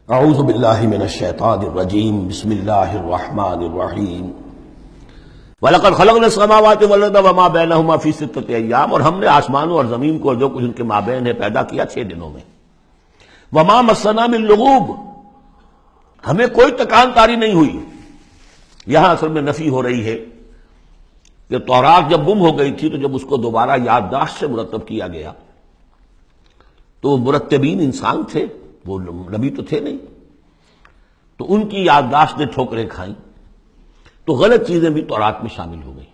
اعوذ باللہ من الشیطان الرجیم بسم اللہ الرحمن الرحیم وَلَقَدْ خَلَقْنَا السَّمَاوَاتِ وَالْأَرْضَ وَمَا بَيْنَهُمَا فِي سِتَّةِ أَيَّامٍ، اور ہم نے آسمانوں اور زمین کو اور جو کچھ ان کے مابین ہے پیدا کیا 6 دنوں میں۔ وَمَا مَسَّنَا مِن لُغُوبٍ، ہمیں کوئی تکان تاری نہیں ہوئی۔ یہاں اصل میں نفی ہو رہی ہے کہ تورات جب گم ہو گئی تھی تو جب اس کو دوبارہ یادداشت سے مرتب کیا گیا تو وہ مرتبین انسان تھے، وہ نبی تو تھے نہیں، تو ان کی یادداشت نے ٹھوکریں کھائیں تو غلط چیزیں بھی تورات میں شامل ہو گئیں۔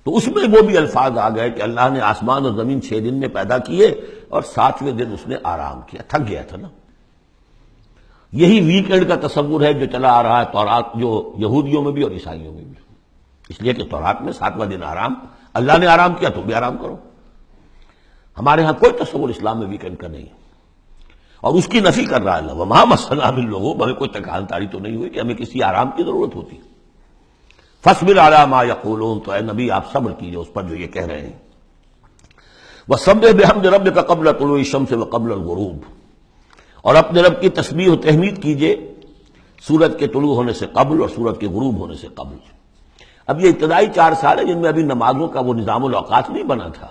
تو اس میں وہ بھی الفاظ آ گئے کہ اللہ نے آسمان اور زمین 6 دن میں پیدا کیے اور 7ویں دن اس نے آرام کیا، تھک گیا تھا نا۔ یہی ویکینڈ کا تصور ہے جو چلا آ رہا ہے تورات، جو یہودیوں میں بھی اور عیسائیوں میں بھی، اس لیے کہ تورات میں 7واں دن آرام، اللہ نے آرام کیا تو بھی آرام کرو۔ ہمارے ہاں کوئی تصور اسلام میں ویکینڈ کا نہیں ہے، اور اس کی نفی کر رہا ہے اللہ، وَمَا مَسَّنَا مِن لُغُوبٍ، ہمیں کوئی تکان تاری تو نہیں ہوئی کہ ہمیں کسی آرام کی ضرورت ہوتی۔ فَاصْبِرْ عَلَىٰ مَا يَقُولُونَ، تو اے نبی آپ صبر کیجئے اس پر جو یہ کہہ رہے ہیں۔ وَسَبِّحْ بِحَمْدِ رَبِّكَ قَبْلَ طُلُوعِ الشَّمْسِ وَقَبْلَ الْغُرُوبِ، اور اپنے رب کی تسبیح و تحمید کیجئے سورج کے طلوع ہونے سے قبل اور سورج کے غروب ہونے سے قبل۔ اب یہ ابتدائی 4 سال ہیں جن میں ابھی نمازوں کا وہ نظام الاوقات نہیں بنا تھا،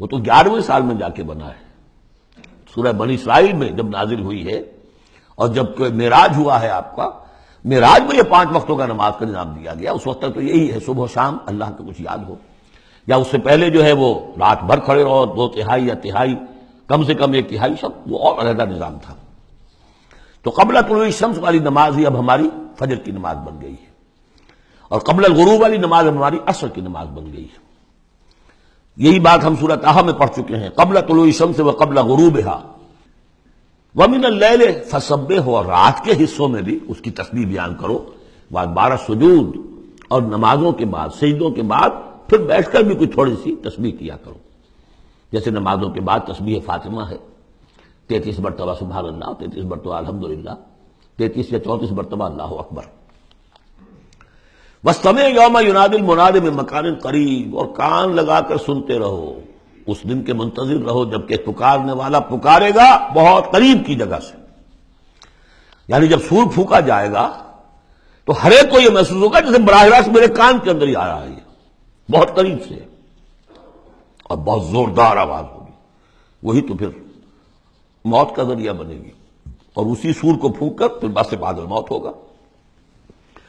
وہ تو 11ویں سال میں جا کے بنا ہے۔ سورہ بنی اسرائیل میں جب نازل ہوئی ہے اور جب معراج ہوا ہے آپ کا، معراج میں یہ 5 وقتوں کا نماز کا نظام دیا گیا، اس وقت تک تو یہی ہے صبح و شام اللہ کا کچھ یاد ہو، یا اس سے پہلے جو ہے وہ رات بھر کھڑے رہو، 2/3 یا تہائی، کم سے کم 1/3 سب، وہ اور علیحدہ نظام تھا۔ تو قبل طلوع الشمس والی نماز ہی اب ہماری فجر کی نماز بن گئی ہے، اور قبل الغروب والی نماز اب ہماری عصر کی نماز بن گئی ہے۔ یہی بات ہم سورۃ طٰہٰ میں پڑھ چکے ہیں، قبل طلوع الشمس وقبل غروبها ومن اللیل فسبح، اور رات کے حصوں میں بھی اس کی تسبیح بیان کرو، وادبار السجود، اور نمازوں کے بعد سجدوں کے بعد پھر بیٹھ کر بھی کوئی تھوڑی سی تسبیح کیا کرو، جیسے نمازوں کے بعد تسبیح فاطمہ ہے 33 مرتبہ سبحان اللہ، 33 مرتبہ الحمدللہ، 33 یا 34 مرتبہ اللہ اکبر۔ وَاسْتَمِعْ يَوْمَ يُنَادِ الْمُنَادِ مِن مَّكَانٍ قَرِيبٍ، اور کان لگا کر سنتے رہو، اس دن کے منتظر رہو جبکہ پکارنے والا پکارے گا بہت قریب کی جگہ سے۔ یعنی جب سور پھونکا جائے گا تو ہر ایک کو یہ محسوس ہوگا جیسے براہ راست میرے کان کے اندر ہی آ رہا ہے، بہت قریب سے، اور بہت زوردار آواز ہوگی، وہی تو پھر موت کا ذریعہ بنے گی، اور اسی سور کو پھونک کر پھر بس بعد الموت ہوگا۔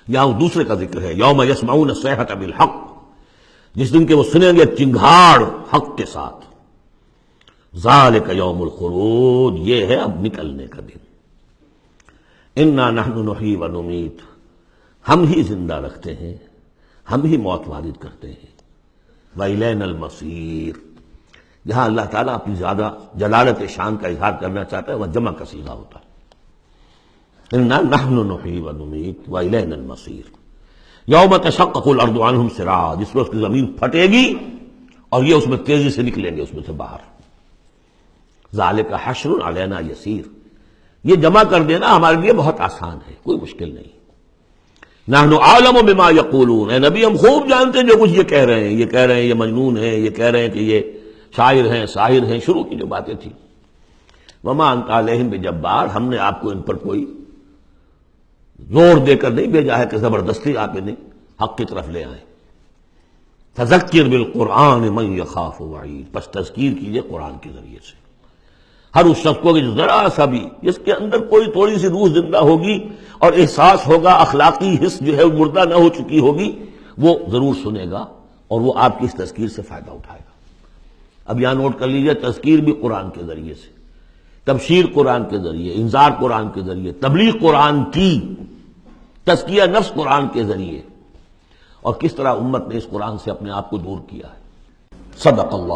یہاں دوسرے کا ذکر ہے، یوم یسمعون الصیحۃ بالحق، جس دن کے وہ سنیں گے چنگھاڑ حق کے ساتھ۔ ذالک یوم الخروج، یہ ہے اب نکلنے کا دن۔ انا نحن نحیی و نمیت، ہم ہی زندہ رکھتے ہیں، ہم ہی موت وارد کرتے ہیں۔ وإلینا المصیر، جہاں اللہ تعالیٰ اپنی زیادہ جلالت شان کا اظہار کرنا چاہتا ہے وہ جمع کا صیغہ ہوتا ہے، انا نحن نحیی و نمیت وإلینا المصیر۔ یوم تشقق الارض عنہم سراعا، جس میں اس کی زمین پھٹے گی اور یہ اس میں تیزی سے نکلیں گے اس میں سے باہر۔ ذالک حشر علینا یسیر، یہ جمع کر دینا ہمارے لیے بہت آسان ہے، کوئی مشکل نہیں۔ نحن اعلم بما یقولون، اے نبی ہم خوب جانتے ہیں جو کچھ یہ کہہ رہے ہیں، یہ کہہ رہے ہیں یہ مجنون ہے، یہ کہہ رہے ہیں کہ یہ شاعر ہیں ساحر ہیں، شروع کی جو باتیں تھیں۔ وما انت علیہم بجبار، ہم نے آپ کو ان پر کوئی زور دے کر نہیں بھیجا ہے کہ زبردستی آپ انہیں حق کی طرف لے آئیں۔ فذکر بالقرآن من یخاف وعید، بس تذکیر کیجئے قرآن کے ذریعے سے ہر اس شخص کو کہ ذرا سا بھی جس کے اندر کوئی تھوڑی سی روح زندہ ہوگی اور احساس ہوگا، اخلاقی حس جو ہے مردہ نہ ہو چکی ہوگی، وہ ضرور سنے گا اور وہ آپ کی اس تذکیر سے فائدہ اٹھائے گا۔ اب یہاں نوٹ کر لیجئے، تذکیر بھی قرآن کے ذریعے سے، تبشیر قرآن کے ذریعے، انذار قرآن کے ذریعے، تبلیغ قرآن کی، تزکیہ نفس قرآن کے ذریعے، اور کس طرح امت نے اس قرآن سے اپنے آپ کو دور کیا ہے۔ صدق اللہ۔